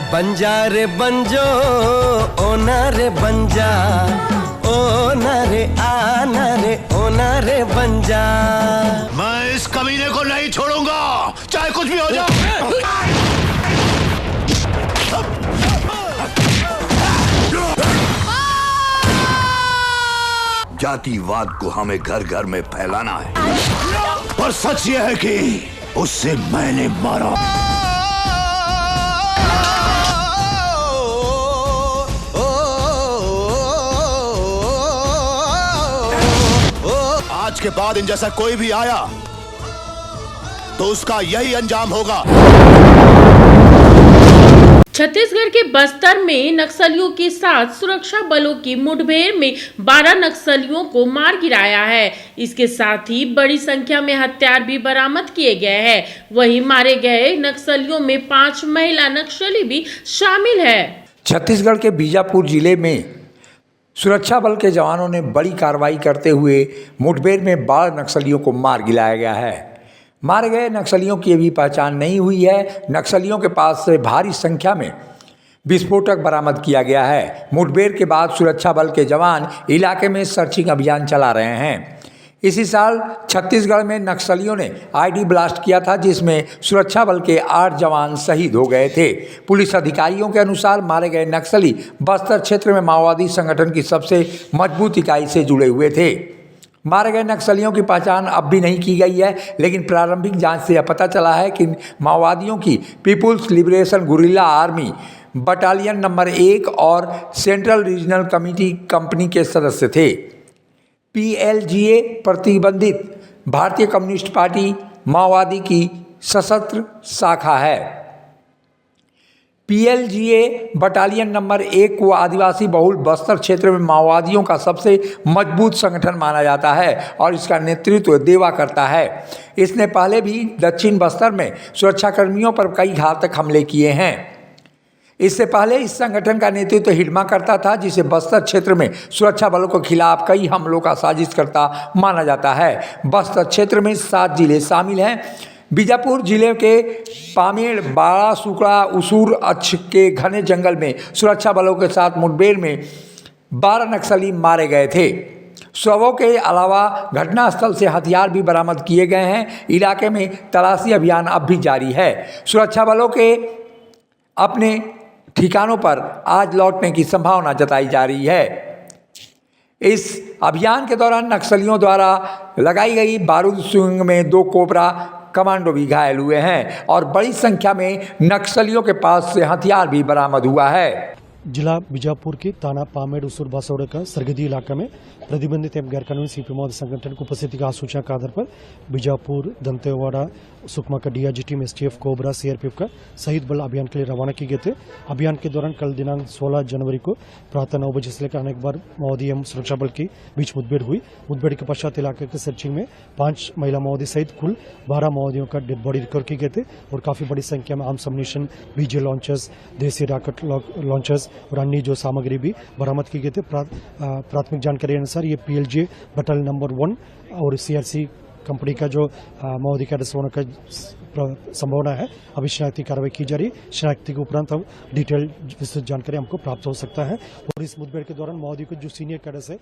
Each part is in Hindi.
बंजा रे बंजो ओना रे बंजा, ओना रे आना रे ओना रे बंजा। मैं इस कमीने को नहीं छोड़ूंगा, चाहे कुछ भी हो जाए। जातिवाद को हमें घर घर में फैलाना है, पर सच यह है कि उससे मैंने मारा। आज के बाद इन जैसा कोई भी आया तो उसका यही अंजाम होगा। छत्तीसगढ़ के बस्तर में नक्सलियों के साथ सुरक्षा बलों की मुठभेड़ में 12 नक्सलियों को मार गिराया है। इसके साथ ही बड़ी संख्या में हथियार भी बरामद किए गए हैं। वहीं मारे गए नक्सलियों में 5 महिला नक्सली भी शामिल है। छत्तीसगढ़ के बीजापुर जिले में सुरक्षा बल के जवानों ने बड़ी कार्रवाई करते हुए मुठभेड़ में 12 नक्सलियों को मार गिराया गया है। मारे गए नक्सलियों की अभी पहचान नहीं हुई है। नक्सलियों के पास से भारी संख्या में विस्फोटक बरामद किया गया है। मुठभेड़ के बाद सुरक्षा बल के जवान इलाके में सर्चिंग अभियान चला रहे हैं। इसी साल छत्तीसगढ़ में नक्सलियों ने आईडी ब्लास्ट किया था, जिसमें सुरक्षा बल के 8 जवान शहीद हो गए थे। पुलिस अधिकारियों के अनुसार मारे गए नक्सली बस्तर क्षेत्र में माओवादी संगठन की सबसे मजबूत इकाई से जुड़े हुए थे। मारे गए नक्सलियों की पहचान अब भी नहीं की गई है, लेकिन प्रारंभिक जांच से यह पता चला है कि माओवादियों की people's liberation guerrilla army battalion number 1 और सेंट्रल रीजनल कमेटी कंपनी के सदस्य थे। PLGA प्रतिबंधित भारतीय कम्युनिस्ट पार्टी माओवादी की सशस्त्र शाखा है। PLGA बटालियन नंबर 1 को आदिवासी बहुल बस्तर क्षेत्र में माओवादियों का सबसे मजबूत संगठन माना जाता है और इसका नेतृत्व देवा करता है। इसने पहले भी दक्षिण बस्तर में सुरक्षाकर्मियों पर कई घातक हमले किए हैं। इससे पहले इस संगठन का नेतृत्व हिडमा करता था, जिसे बस्तर क्षेत्र में सुरक्षा बलों के खिलाफ कई हमलों का साजिशकर्ता माना जाता है। बस्तर क्षेत्र में 7 जिले शामिल हैं। बीजापुर जिले के पामेड़, बाड़ा, सुकड़ा, उसूर अक्ष के घने जंगल में सुरक्षा बलों के साथ मुठभेड़ में 12 नक्सली मारे गए थे। शवों के अलावा घटनास्थल से हथियार भी बरामद किए गए हैं। इलाके में तलाशी अभियान अब भी जारी है। सुरक्षा बलों के अपने ठिकानों पर आज लौटने की संभावना जताई जा रही है। इस अभियान के दौरान नक्सलियों द्वारा लगाई गई बारूद सुरंग में 2 कोबरा कमांडो भी घायल हुए हैं और बड़ी संख्या में नक्सलियों के पास से हथियार भी बरामद हुआ है। जिला बीजापुर की ताना पामेड़ उसूर बासौड़े का सरहदी इलाका में प्रतिबंधित एवं गैरकानूनी सीपी माओवादी संगठन की उपस्थिति का सूचना के आधार पर बीजापुर, दंतेवाड़ा, सुकमा का DRG team, STF, cobra, CRPF का शहीद बल अभियान के लिए रवाना किए गए थे। अभियान के दौरान कल दिनांक 16 जनवरी को प्रातः 9 बजे से लेकर अनेक बार माओवादी एवं सुरक्षा बल के बीच मुठभेड़ हुई। मुठभेड़ के पश्चात इलाके के सर्चिंग में 5 महिला माओवादी सहित कुल 12 माओवादियों का डेड बॉडी रिकवर किए गए थे और काफी बड़ी संख्या में आर्म्स अम्युनिशन, BJ लॉन्चर्स, देसी रॉकेट लॉन्चर्स और अन्य जो सामग्री भी बरामद की गई थे। प्राथमिक जानकारी अनुसार ये PLGA बटालियन नंबर 1 और CRC कंपनी का जो माओवादी का होने का संभावना है। अभी शनाख्ती कार्रवाई की जा रही है। शनाख्ती के उपरांत हम डिटेल विस्तृत जानकारी हमको प्राप्त हो सकता है। और इस मुठभेड़ के दौरान माओवादी को जो सीनियर कैडर्स है,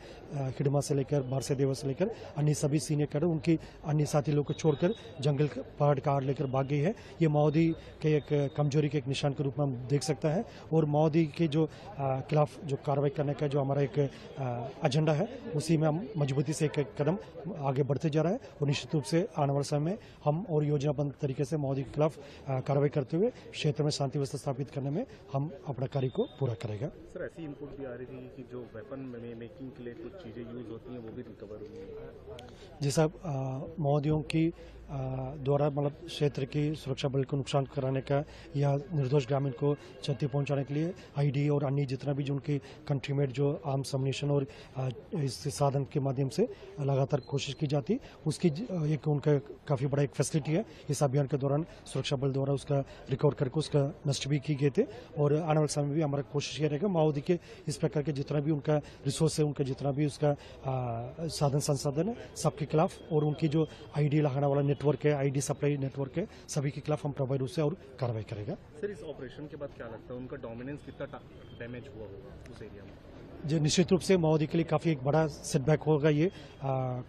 हिडमा से लेकर बारसेदेवा से लेकर अन्य सभी सीनियर कैडर उनकी अन्य साथी लोग को छोड़कर जंगल पहाड़ का आड़ लेकर भाग गई है। ये माओवादी के एक कमजोरी के एक निशान के रूप में हम देख सकता है। और माओवादी के जो खिलाफ जो कार्रवाई करने का जो हमारा एक एजेंडा है, उसी में हम मजबूती से एक कदम आगे बढ़ते जा रहा है। और निश्चित रूप से आने वाले समय में हम और योजनाबद्ध तरीके से माओवादी के खिलाफ कार्रवाई करते हुए क्षेत्र में शांति व्यवस्था स्थापित करने में हम अपना कार्य को पूरा करेगा। सर, ऐसी इनपुट भी आ रही थी कि जो वेपन मेकिंग के लिए कुछ चीजें यूज होती हैं वो भी रिकवर हुई है। जी साहब, माओवादियों की द्वारा मतलब क्षेत्र की सुरक्षा बल को नुकसान कराने का या निर्दोष ग्रामीण को क्षति पहुंचाने के लिए आईडी और अन्य जितना भी जो उनकी कंट्रीमेट जो आर्म्स अम्युनिशन और इस साधन के माध्यम से लगातार कोशिश की जाती, उसकी एक उनका काफ़ी बड़ा एक फैसिलिटी है। इस अभियान के दौरान सुरक्षा बल द्वारा उसका रिकवर करके उसका नष्ट भी किए गए थे। और आने वाले समय में भी हमारा कोशिश ये रहेगा माओवादी के इस प्रकार के जितना भी उनका रिसोर्स है, उनका जितना भी उसका साधन संसाधन है, सबके खिलाफ और उनकी जो आईडी लगाने वाला नेटवर्क है, आईडी सप्लाई नेटवर्क है, सभी के खिलाफ हम प्रभावी रूप से और कार्रवाई करेगा। सर, इस ऑपरेशन के बाद क्या लगता है उनका डोमिनेंस कितना डैमेज हुआ होगा उस एरिया में? जो निश्चित रूप से माओवादी के लिए काफ़ी एक बड़ा सेटबैक होगा ये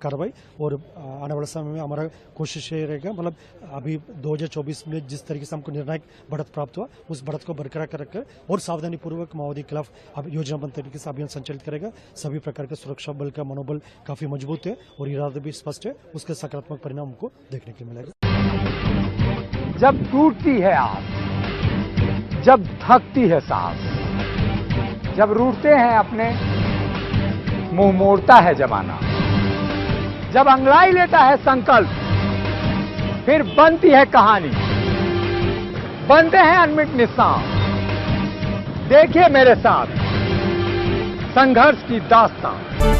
कार्रवाई, और आने वाले समय में हमारा कोशिश ये रहेगा, मतलब अभी 2024 में जिस तरीके से हमको निर्णायक बढ़त प्राप्त हुआ, उस बढ़त को बरकरार रखकर और सावधानी पूर्वक माओवादी के खिलाफ अब योजनाबद्ध तरीके से अभियान संचालित करेगा। सभी प्रकार के सुरक्षा बल का मनोबल काफी मजबूत है और इरादा भी स्पष्ट है, उसके सकारात्मक परिणाम हमको देखने को मिलेगा। जब टूटती है आस, जब थकती है सांस, जब रूठते हैं अपने, मुंह मोड़ता है जमाना, जब अंगड़ाई लेता है संकल्प, फिर बनती है कहानी, बनते हैं अनमिट निशान। देखिए मेरे साथ संघर्ष की दास्तान।